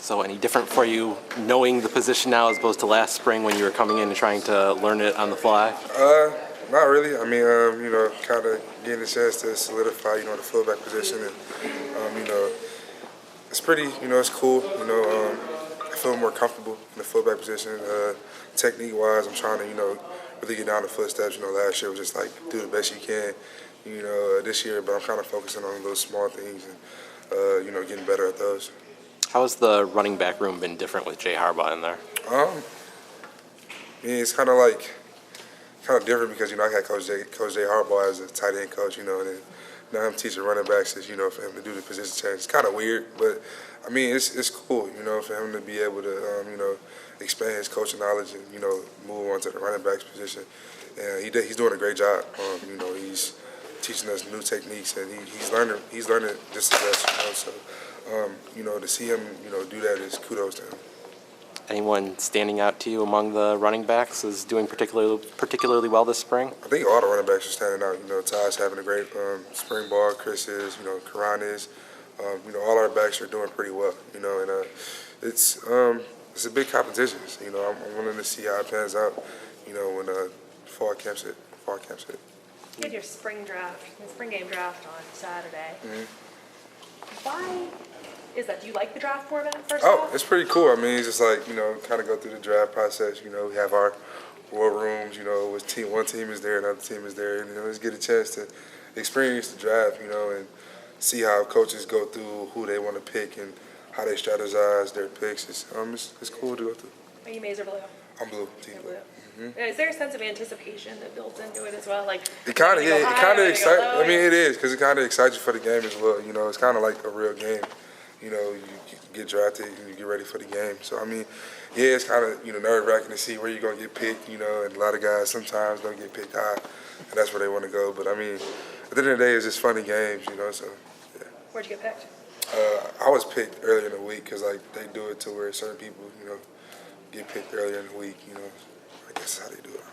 So any different for you knowing the position now as opposed to last spring when you were coming in and trying to learn it on the fly? Not really. I mean, kind of getting a chance to solidify, the fullback position, and it's pretty, it's cool. I feel more comfortable in the fullback position. Technique-wise, I'm trying to, really get down the footsteps. Last year was just like do the best you can. This year, but I'm kind of focusing on those small things and, getting better at those. How has the running back room been different with Jay Harbaugh in there? It's kind of different because I had Coach Jay Harbaugh as a tight end coach, and then now I'm teaching running backs, for him to do the position change. It's kind of weird, but I mean it's cool, for him to be able to expand his coaching knowledge and move on to the running backs position. And he's doing a great job. He's teaching us new techniques, and he's learning just as best. So to see him do that is kudos to him. Anyone standing out to you among the running backs is doing particularly well this spring? I think all the running backs are standing out. Ty's having a great spring ball. Chris is, Karan is. All our backs are doing pretty well. And it's a big competition. I'm willing to see how it pans out. When fall camps hit. You had your spring game draft on Saturday. Mm-hmm. Why is that? Do you like the draft format first Oh, off? it's pretty cool. I mean, it's just like, kind of go through the draft process. We have our war rooms, one team is there, another team is there. And, just get a chance to experience the draft, and see how coaches go through who they want to pick and how they strategize their picks. It's cool to go through. Are you maize or blue? I'm blue, team You're blue. blue. Is there a sense of anticipation that builds into it as well? Like It kind of excites. I mean, it it is because it kind of excites you for the game as well. It's kind of like a real game. You get drafted and you get ready for the game. So I mean, yeah, it's kind of nerve-wracking to see where you're gonna get picked. And a lot of guys sometimes don't get picked high, and that's where they want to go. But I mean, at the end of the day, it's just fun and games. So yeah. Where'd you get picked? I was picked earlier in the week because they do it to where certain people get picked earlier in the week. I guess that's how they do it. I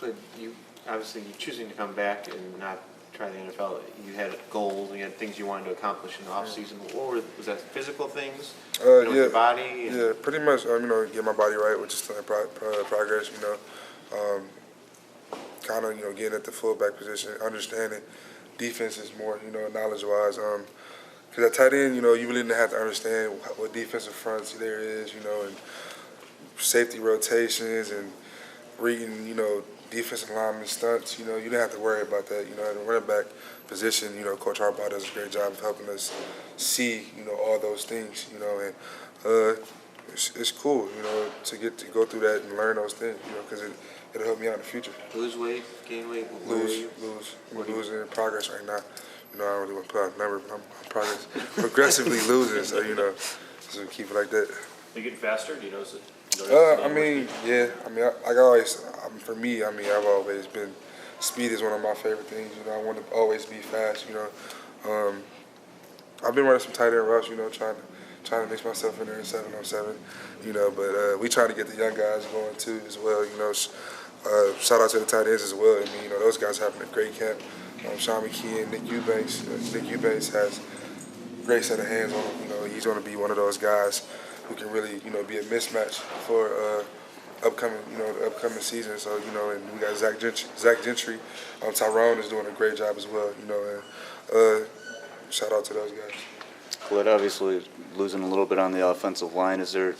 don't know. Khalid, you choosing to come back and not try the NFL. You had goals, you had things you wanted to accomplish in the off season. Was that physical things? With your body? Yeah, pretty much. Get my body right, which is still in progress. Kind of getting at the fullback position, understanding defenses more. Knowledge-wise. Because at tight end, you really didn't have to understand what defensive fronts there is. And safety rotations and reading. Defensive lineman stunts, you didn't have to worry about that. At the running back position, Coach Harbaugh does a great job of helping us see, all those things, and it's cool, to get to go through that and learn those things, because it'll help me out in the future. Lose weight, gain weight? Lose. I'm losing in progress right now. I don't really want to put out a number, but I'm progressively losing, so, so keep it like that. Are you getting faster? Do you notice it? I mean, yeah. I mean, for me, I've always been, speed is one of my favorite things. I want to always be fast. I've been running some tight end routes. Trying to mix myself in there in 7-on-7. But we try to get the young guys going too as well. Shout out to the tight ends as well. I mean, those guys having a great camp. Sean McKee and Nick Eubanks. Nick Eubanks has a great set of hands on him. He's going to be one of those guys who can really, be a mismatch for the upcoming season. So, and we got Zach Gentry. Tyrone is doing a great job as well, and shout out to those guys. Khalid, obviously losing a little bit on the offensive line. Is there,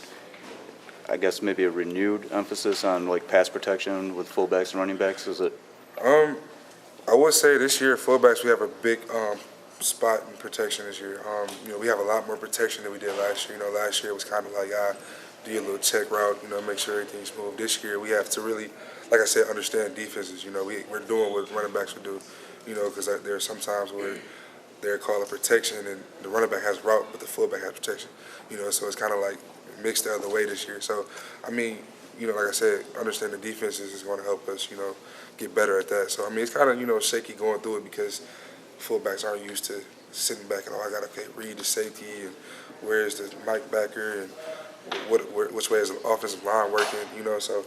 I guess, maybe a renewed emphasis on pass protection with fullbacks and running backs? Is it? I would say this year, fullbacks, we have a big spot in protection this year. We have a lot more protection than we did last year. Last year it was kind of like, do your little check route, make sure everything's smooth. This year we have to really, like I said, understand defenses. We're doing what running backs would do, because there are some times where they're calling protection and the running back has route, but the fullback has protection. So it's kind of like mixed the other way this year. So, I mean, like I said, understanding defenses is going to help us, get better at that. So, I mean, it's kind of, shaky going through it because fullbacks aren't used to sitting back and, I got to read the safety and where is the Mike backer and which way is the offensive line working, So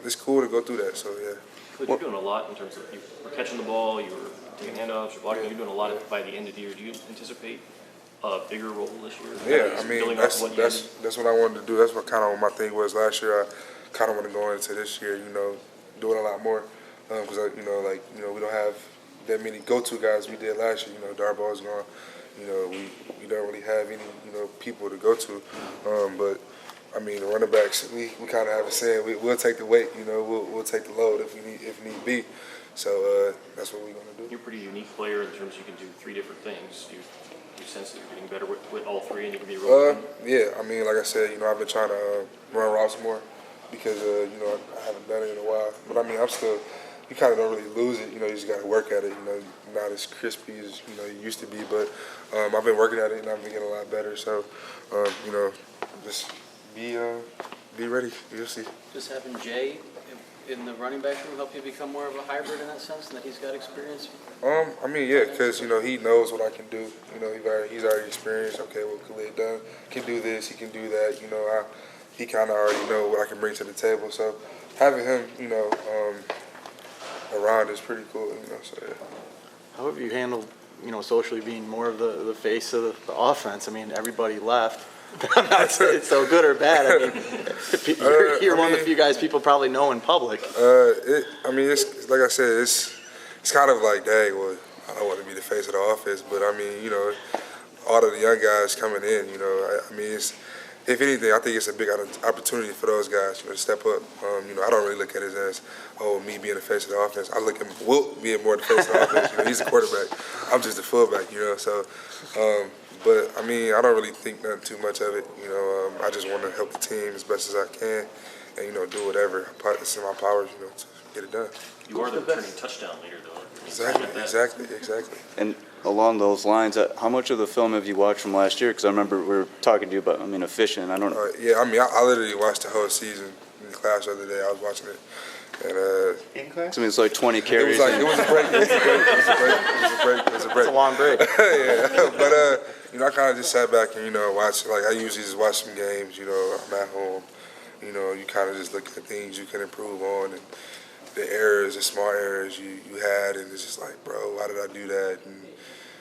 it's cool to go through that, so, yeah. But you're doing a lot in terms of you were catching the ball, you were taking handoffs, you're blocking, you're doing a lot by the end of the year. Do you anticipate a bigger role this year? Yeah, I Just mean, building that's off what you that's what I wanted to do. That's what kind of my thing was last year. I kind of want to go into this year, doing a lot more because we don't have that many go-to guys we did last year. Darball's gone. We don't really have any people to go to. But I mean, the running backs, we kind of have a saying, we'll take the weight. We'll take the load if need be. So that's what we're gonna do. You're a pretty unique player in terms you can do 3 different things. You sense that you're getting better with all 3, and you can be real. Yeah, I mean, like I said, I've been trying to run routes more because, I haven't done it in a while. But I mean, you kind of don't really lose it. You just got to work at it. Not as crispy as, you used to be. But I've been working at it, and I've been getting a lot better. So, just be ready. You'll see. Just having Jay in the running back room help you become more of a hybrid in that sense, and that he's got experience? I mean, yeah, because, he knows what I can do. He's already experienced. Okay, well, Khalid can do this, he can do that. He kind of already know what I can bring to the table. So having him, around is pretty cool, so yeah. How have you handled, socially being more of the face of the offense? I mean, everybody left. I'm not saying it's so good or bad. I mean, you're one of the few guys people probably know in public. It's like I said, it's kind of like, dang, well, I don't want to be the face of the offense, but I mean, all of the young guys coming in, if anything, I think it's a big opportunity for those guys, to step up. I don't really look at it as, me being the face of the offense. I look at Wilt being more the face of the offense. He's the quarterback. I'm just the fullback, so. But, I mean, I don't really think nothing too much of it. I just want to help the team as best as I can and, do whatever it's in my powers, to get it done. You are the returning touchdown leader, though. Exactly. And along those lines, how much of the film have you watched from last year? Because I remember we were talking to you about, efficient. I don't know. Yeah, I literally watched the whole season in class the other day. I was watching it. And, In class? It's like 20 carries. it was a break. It was a break. It's a long break. Yeah, but I kind of just sat back and watch. Like I usually just watch some games. I'm at home. You kind of just look at things you can improve on and the errors, the small errors you had, and it's just like, bro, why did I do that? And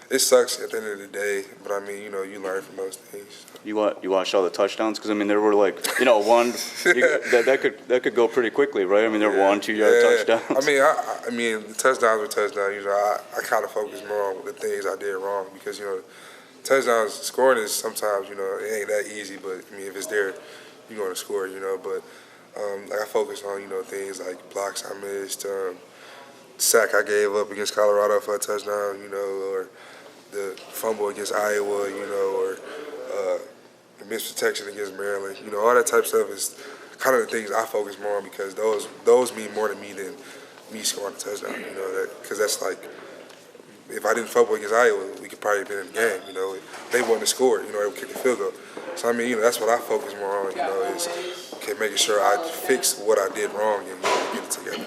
it sucks at the end of the day, but I mean, you learn from those things. You watched all the touchdowns? Because there were one that could go pretty quickly, right? There were 1, 2 yard touchdowns. I mean, the touchdowns were touchdowns. I kind of focus more on the things I did wrong because touchdowns scoring is sometimes it ain't that easy, but I mean if it's there, you're going to score. But I focus on things like blocks I missed, sack I gave up against Colorado for a touchdown, or the fumble against Iowa, or the missed protection against Maryland. All that type of stuff is kind of the things I focus more on because those mean more to me than me scoring a touchdown. Because that's like, if I didn't fumble against Iowa, we could probably have been in the game. They wouldn't have scored. They would kick a field goal. So I mean, that's what I focus more on. Is making sure I fix what I did wrong and get it together.